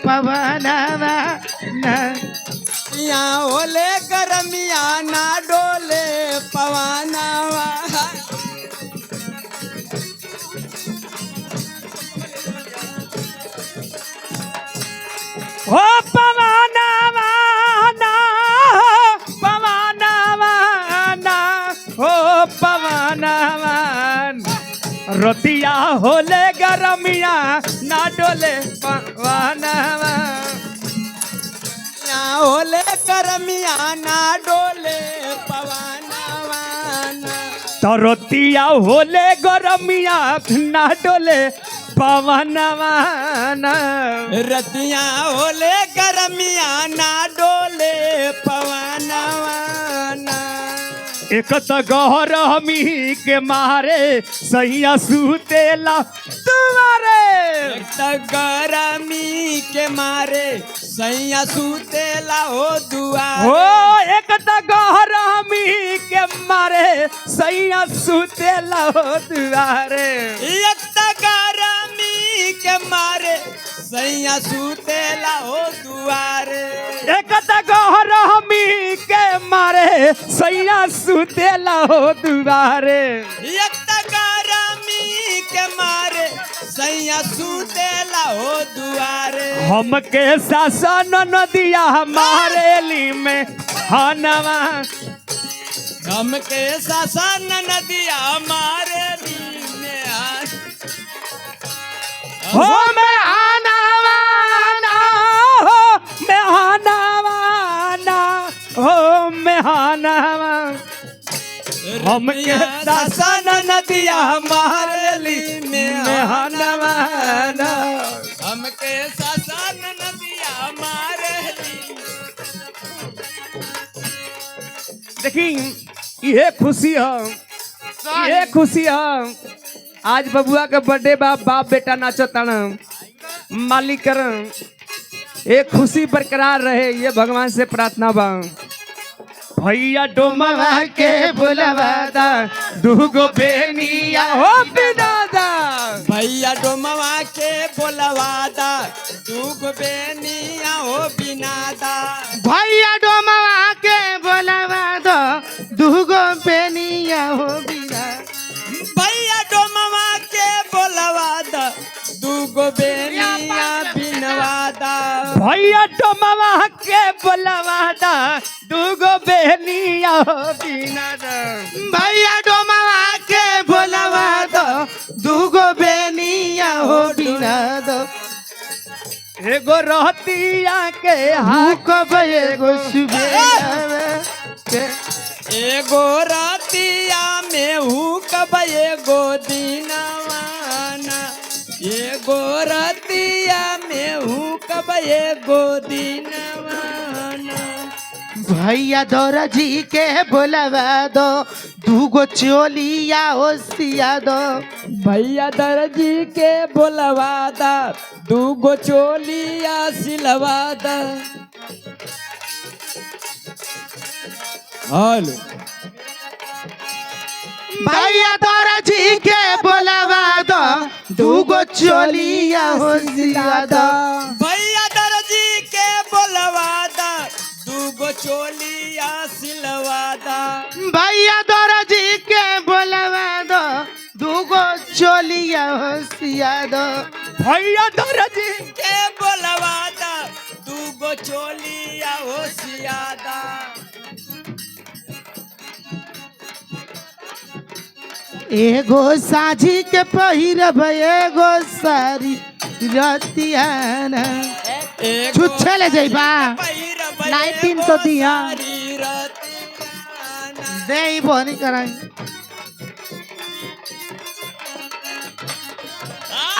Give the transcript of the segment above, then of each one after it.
पवनवा ना यहाँ ओले गरमिया ना डोले पवनवा हो पवनवा ना पवनवा ना हो पवनवा रोतिया होले गरमिया ना डोले पवनवा यहाँ ओले गरमिया ना डोले पवनवा तो रोतिया होले गरमिया ना डोले पवनवा ना रतिया ओले गरमिया ना डोले पवनवा एक तो गरमी के मारे सैया सुतेला तुम्हारे एक तो गरमी के मारे सैया सुतेला हो दुआ हो एक तो गरमी के मारे सैया सुतेला हो दुआरे एक तो गरमी के मारे सैया सुतेला हो दुआरे एक तो गरमी के मारे सैया सुतेला हो दुआरे एक तो गरमी के मारे सैया सुतेला हो दुआरे हमके शासन नदिया मारेली में हनवा हमके शासन नदिया मारेली में हो मैं आनावा ना हो मैं आनावा ना हो मैं आनावा हमके शासन नदिया मारेली में हनवा ना हमके शासन नदिया मारेली देखी ये खुशी है ये खुशी है आज बबुआ के बर्थडे बाप बेटा नाचो तन मालिक कर एक खुशी बरकरार रहे ये भगवान से प्रार्थना बा भैया डोमवा के बुलवादा दुगो बेनिया हो बिनादा भैया डोमवा के बोलवादा दूगो बेनिया हो बिनादा भैया डोमवा के बोलवा दो दुगो बेनिया हो बिना भैया डोमवा के बोलवादा दूगो बेनिया बिनवादा भैया डोमवा के बुलवादा दुगो बेनिया हो बिनादा भैया डोमवा के बोलवा दो दुगो बेनिया हो बिना दो एगो रहतिया के हाथ एगो सुबेरा के एगो रातिया में हुकब एगो दिनवाना एगो रातिया में हुकब एगो दिनवाना भैया दौरा जी के बोलवा दो दुगो चोलिया हो सिया दो भैया दर्जी के बोलवादा दूगो चोलिया सिलवादा हेलो भैया दौरा जी के बोलवा दो दुगो चोलिया हो सिया दो भैया दर्जी के बोलवादा दूगो चोलिया सिलवादा भैया दौरा जी के बोलवा दो दुगो चोलिया हो सिया दो भैया दर्जी के बोलवादा दूगो चोलिया हो सियादा एगो साझी के पहिरब एगो सारी रतियाना छुच्छे ले जइबा 1900 दिया दे बोनी कराई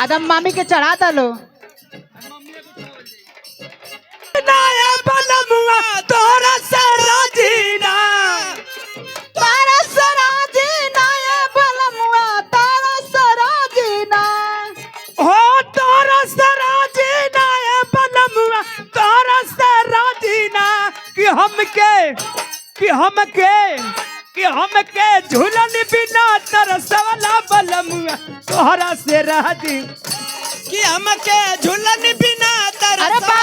आदम मामी के चढ़ा दलो नया बलमुआ तोरा सराजीना तारा सराजीना ये बलमुआ तारा सराजीना हो तोरा सराजीना ये बलमुआ तोरा सराजीना कि हमके झूलन बिना तरसवला बलमुआ तोहरा से राजी कि हमके झूलन बिना अरे तरसवला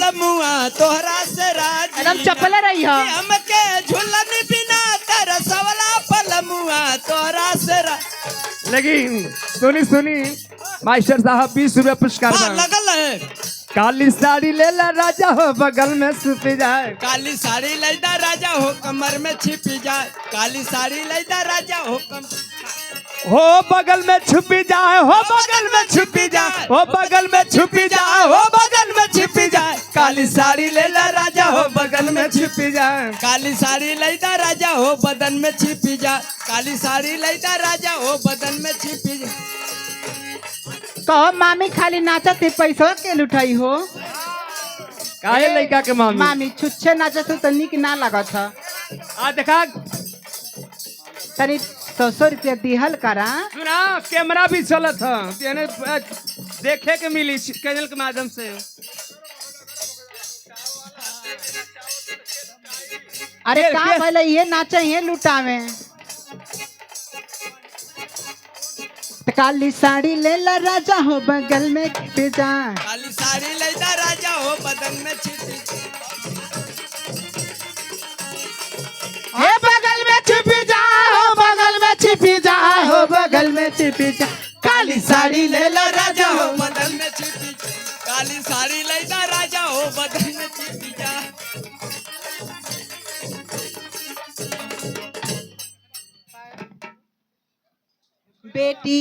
बलमुआ तोहरा से राजी एकदम चपले रही हो। कि हमके झुलन बिना तरसवला बलमुआ तोहरा से लेकिन सुनी सुनी मास्टर साहब 20 रुपया पुरस्कार हाँ, बा। लगल है। काली साड़ी ले ला राजा हो बगल में सुत जाए। काली साड़ी लैदा राजा हो कमर में छिपी जाए। काली साड़ी लैदा राजा हो हो बगल में छुपी जाए, हो बगल में छुपी जाए, हो बगल में छुपी जाए, हो बगल में छुपी जाए। काली साड़ी ले ला राजा हो बगल में छुपी जाए। काली साड़ी लैदा राजा हो बदन में छिपी जाए। काली साड़ी लैदा राजा हो बदन में छिपी जाए। कहो मामी खाली नाचत थी पैसा के लुटाई हो। काहे लड़का के मामी मामी छुच्छे नाचत हो तो निक ना लगत था। आ देखा तनी 100 रुपया दिहल करा। सुना कैमरा भी चलत है तेने देखे के मिली चैनल के माध्यम से। अरे के- का के- पहले ये नाचे ये लुटावे। काली साड़ी ले ला राजा हो बगल में छिपी जा। काली साड़ी लैदा राजा हो बदन में छिपी जाए। हे बगल में छिपी जा, हो बगल में छिपी जा, हो बगल में छिपी जा। काली साड़ी ले ला राजा हो बदन में छिपी जाए। काली साड़ी लैदा राजा हो बदन में छिपी जाए। बेटी